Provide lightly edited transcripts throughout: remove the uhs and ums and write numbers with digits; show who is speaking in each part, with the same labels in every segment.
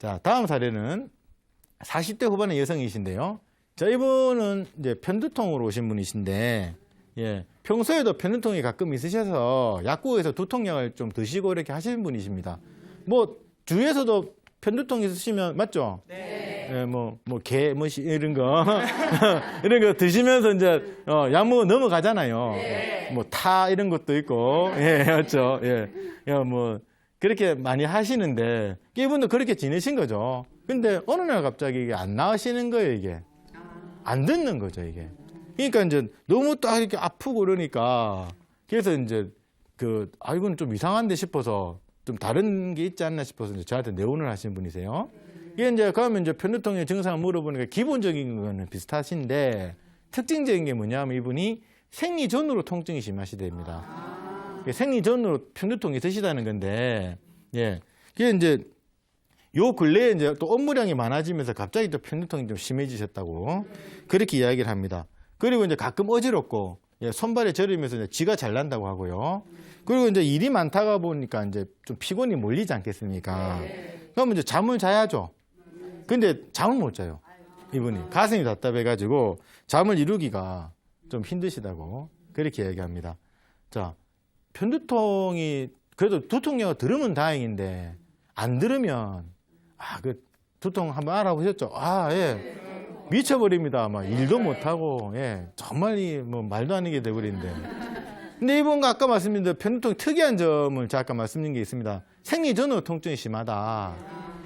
Speaker 1: 자, 다음 사례는 40대 후반의 여성이신데요. 자, 이분은 이제 편두통으로 오신 분이신데, 예, 평소에도 편두통이 가끔 있으셔서 약국에서 두통약을 좀 드시고 이렇게 하시는 분이십니다. 뭐, 주위에서도 편두통 있으시면, 맞죠?
Speaker 2: 네.
Speaker 1: 예, 이런 거. 이런 거 드시면서 이제, 약 먹어 넘어가잖아요.
Speaker 2: 네.
Speaker 1: 뭐, 이런 것도 있고, 예, 맞죠? 예. 그렇게 많이 하시는데, 이분도 그렇게 지내신 거죠. 근데 어느 날 갑자기 이게 안 나으시는 거예요, 이게. 안 듣는 거죠, 이게. 그러니까 이제 너무 딱 이렇게 아프고 그러니까, 그래서 이제 이건 좀 이상한데 싶어서 좀 다른 게 있지 않나 싶어서 이제 저한테 내원을 하시는 분이세요. 이게 이제 그러면 이제 편두통의 증상을 물어보니까 기본적인 거는 비슷하신데 특징적인 게 뭐냐면 이분이 생리 전으로 통증이 심하시답니다. 생리 전으로 편두통이 드시다는 건데, 예. 그게 이제 요 근래에 이제 또 업무량이 많아지면서 갑자기 또 편두통이 좀 심해지셨다고 그렇게 이야기를 합니다. 그리고 이제 가끔 어지럽고, 예, 손발에 저리면서 이제 쥐가 잘 난다고 하고요. 그리고 이제 일이 많다가 보니까 이제 좀 피곤이 몰리지 않겠습니까? 그러면 이제 잠을 자야죠. 근데 잠을 못 자요. 이분이 가슴이 답답해가지고 잠을 이루기가 좀 힘드시다고 그렇게 얘기합니다. 자, 편두통이 그래도 두통약을 들으면 다행인데 안 들으면 두통 한번 알아보셨죠? 예. 미쳐버립니다. 막 일도 못하고, 예. 정말 말도 안 되게 돼버리는데. 근데 이분과 아까 말씀드린 편두통 특이한 점을 제가 아까 말씀드린 게 있습니다. 생리 전으로 통증이 심하다.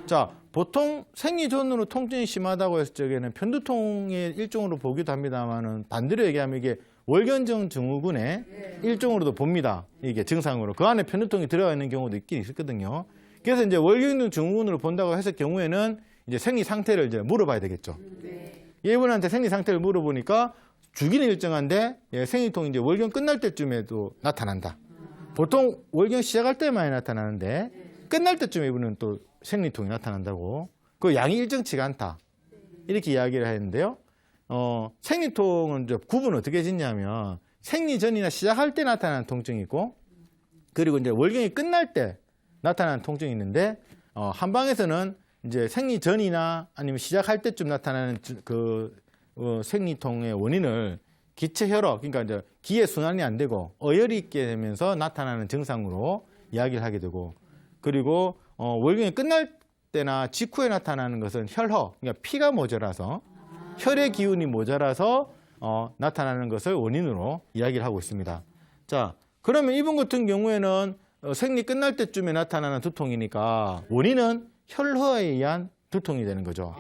Speaker 1: 자, 보통 생리 전으로 통증이 심하다고 했을 적에는 편두통의 일종으로 보기도 합니다만은 반대로 얘기하면 이게 월견정 증후군의 일종으로도 봅니다. 이게 증상으로. 그 안에 편두통이 들어가 있는 경우도 있긴 있었거든요. 그래서 이제 월견정 증후군으로 본다고 했을 경우에는 이제 생리 상태를 이제 물어봐야 되겠죠. 이분한테 생리 상태를 물어보니까 주기는 일정한데, 예, 생리통이 이제 월경 끝날 때쯤에도 나타난다. 보통 월경 시작할 때 많이 나타나는데 끝날 때쯤에 이분은 또 생리통이 나타난다고. 그 양이 일정치가 않다. 이렇게 이야기를 했는데요. 생리통은 이제 구분을 어떻게 짓냐면 생리 전이나 시작할 때 나타나는 통증이 있고, 그리고 이제 월경이 끝날 때 나타나는 통증이 있는데, 한방에서는 이제 생리 전이나 아니면 시작할 때쯤 나타나는 생리통의 원인을 기체 혈액, 그러니까 이제 기의 순환이 안 되고 어혈이 있게 되면서 나타나는 증상으로 이야기를 하게 되고, 그리고 월경이 끝날 때나 직후에 나타나는 것은 혈허, 그러니까 피가 모자라서 혈의 기운이 모자라서 나타나는 것을 원인으로 이야기를 하고 있습니다. 자, 그러면 이분 같은 경우에는 생리 끝날 때쯤에 나타나는 두통이니까 원인은 혈허에 의한 두통이 되는 거죠.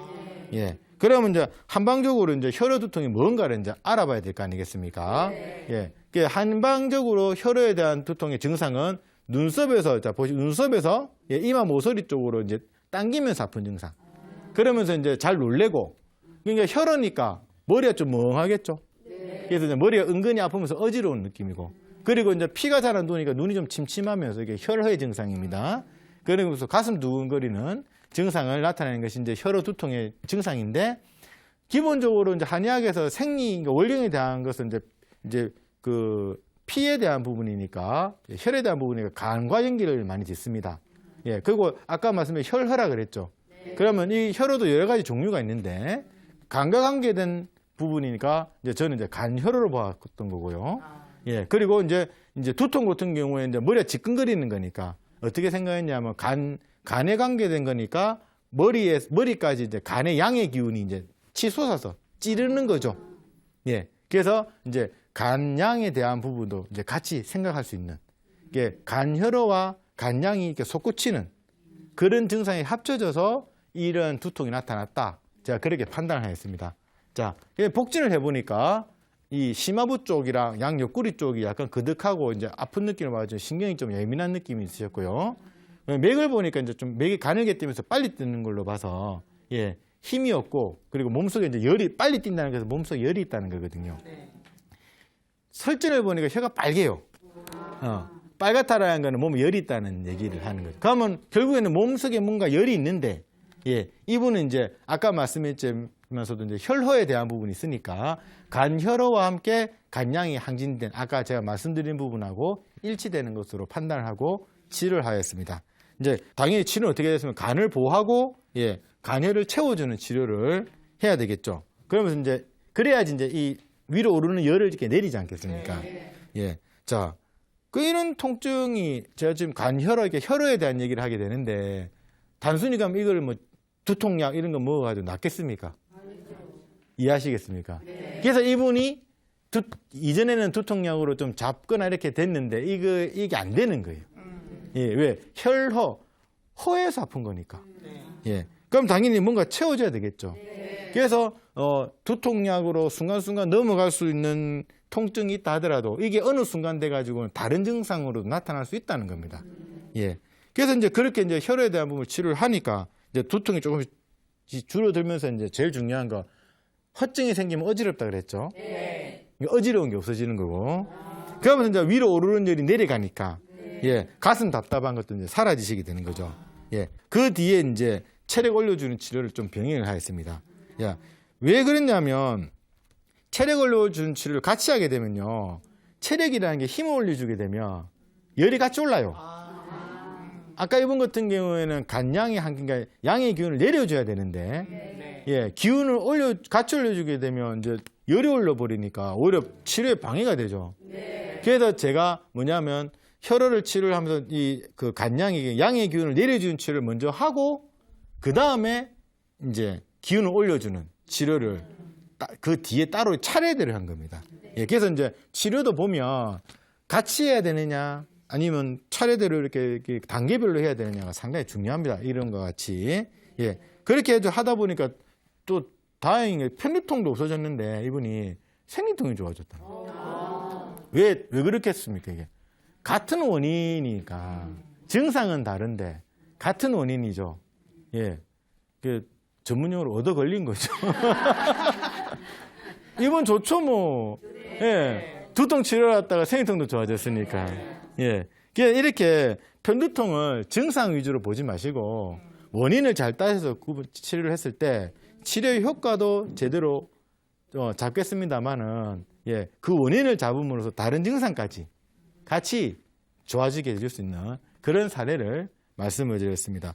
Speaker 1: 예. 그러면 이제 한방적으로 이제 혈허 두통이 뭔가를 이제 알아봐야 될 거 아니겠습니까? 예. 한방적으로 혈허에 대한 두통의 증상은 눈썹에서, 자, 눈썹에서 예, 이마 모서리 쪽으로 이제 당기면서 아픈 증상. 그러면서 이제 잘 놀래고, 그러니까 혈허니까 머리가 좀 멍하겠죠? 그래서 이제 머리가 은근히 아프면서 어지러운 느낌이고, 그리고 이제 피가 잘 안 도니까 눈이 좀 침침하면서 이게 혈허의 증상입니다. 그러면서 가슴 두근거리는 증상을 나타내는 것이 이제 혈허 두통의 증상인데, 기본적으로 이제 한의학에서 그러니까 월경에 대한 것은 이제 피에 대한 부분이니까, 혈에 대한 부분이니까 간과 연기를 많이 짓습니다. 예, 그리고 아까 말씀드린 혈허라 그랬죠. 그러면 이 혈허도 여러 가지 종류가 있는데, 간과 관계된 부분이니까 이제 저는 이제 간혈허로 봤던 거고요. 예, 그리고 이제 두통 같은 경우에 이제 머리가 지끈거리는 거니까 어떻게 생각했냐면 간에 관계된 거니까 머리까지 이제 간의 양의 기운이 이제 치솟아서 찌르는 거죠. 예, 그래서 이제 간양에 대한 부분도 이제 같이 생각할 수 있는, 이게 간혈허와 간양이 이렇게 솟구치는 그런 증상이 합쳐져서 이런 두통이 나타났다. 제가 그렇게 판단하였습니다. 자, 복진을 해보니까 이 심화부 쪽이랑 양 옆구리 쪽이 약간 그득하고 이제 아픈 느낌을 받아서 신경이 좀 예민한 느낌이 있으셨고요. 맥을 보니까 이제 좀 맥이 가늘게 뛰면서 빨리 뛰는 걸로 봐서, 예, 힘이 없고, 그리고 몸속에 이제 열이 빨리 뛴다는 것은 몸속에 열이 있다는 거거든요. 설진을 보니까 혀가 빨개요. 빨갛다라는 거는 몸에 열이 있다는 얘기를 하는 거죠. 그러면 결국에는 몸속에 뭔가 열이 있는데, 예, 이분은 이제 아까 말씀했지만서도 이제 혈허에 대한 부분이 있으니까 간혈허와 함께 간양이 항진된 아까 제가 말씀드린 부분하고 일치되는 것으로 판단을 하고 치료를 하였습니다. 이제 당연히 치료는 어떻게 됐으면 간을 보호하고 예, 간혈을 채워주는 치료를 해야 되겠죠. 그러면서 이제 그래야지 이제 이 위로 오르는 열을 이렇게 내리지 않겠습니까? 예, 자, 그 이런 통증이 제가 지금 간혈어 이렇게 혈어에 대한 얘기를 하게 되는데 단순히 가면 이걸 뭐 두통약 이런 거 먹어가지고 낫겠습니까? 이해하시겠습니까? 그래서 이분이 이전에는 두통약으로 좀 잡거나 이렇게 됐는데 이게 안 되는 거예요. 예, 왜? 허에서 아픈 거니까. 예. 그럼 당연히 뭔가 채워줘야 되겠죠. 그래서 두통약으로 순간순간 넘어갈 수 있는 통증이 있다 하더라도 이게 어느 순간 돼가지고 다른 증상으로 나타날 수 있다는 겁니다. 예. 그래서 이제 그렇게 이제 혈액에 대한 부분을 치료를 하니까 이제 두통이 조금씩 줄어들면서 이제 제일 중요한 거 허증이 생기면 어지럽다 그랬죠. 어지러운 게 없어지는 거고. 그러면서 이제 위로 오르는 열이 내려가니까 예, 가슴 답답한 것도 이제 사라지시게 되는 거죠. 예. 그 뒤에 이제 체력 올려주는 치료를 좀 병행을 하였습니다. 야, 왜 그랬냐면 체력 올려주는 치료를 같이 하게 되면요. 체력이라는 게 힘을 올려주게 되면 열이 같이 올라요. 아까 이분 같은 경우에는 간양의 한계가 양의 기운을 내려줘야 되는데 예, 기운을 같이 올려주게 되면 이제 열이 올려버리니까 오히려 치료에 방해가 되죠. 그래서 제가 뭐냐면 혈어를 치료를 하면서 이 그 간양의 양의 기운을 내려주는 치료를 먼저 하고 그 다음에 이제 기운을 올려주는 치료를 그 뒤에 따로 차례대로 한 겁니다. 예, 그래서 이제 치료도 보면 같이 해야 되느냐 아니면 차례대로 이렇게 단계별로 해야 되느냐가 상당히 중요합니다. 이런 것 같이. 예, 그렇게 하다 보니까 또 다행히 편두통도 없어졌는데 이분이 생리통이 좋아졌다. 왜 그렇게 했습니까? 이게 같은 원인이니까 증상은 다른데 같은 원인이죠. 예, 그 전문용어로 얻어 걸린 거죠. 이분 좋죠, 뭐. 예, 두통 치료했다가 생리통도 좋아졌으니까. 예, 이렇게 편두통을 증상 위주로 보지 마시고 원인을 잘 따져서 치료를 했을 때 치료의 효과도 제대로 잡겠습니다만은 예, 그 원인을 잡음으로써 다른 증상까지 같이 좋아지게 해줄 수 있는 그런 사례를 말씀을 드렸습니다.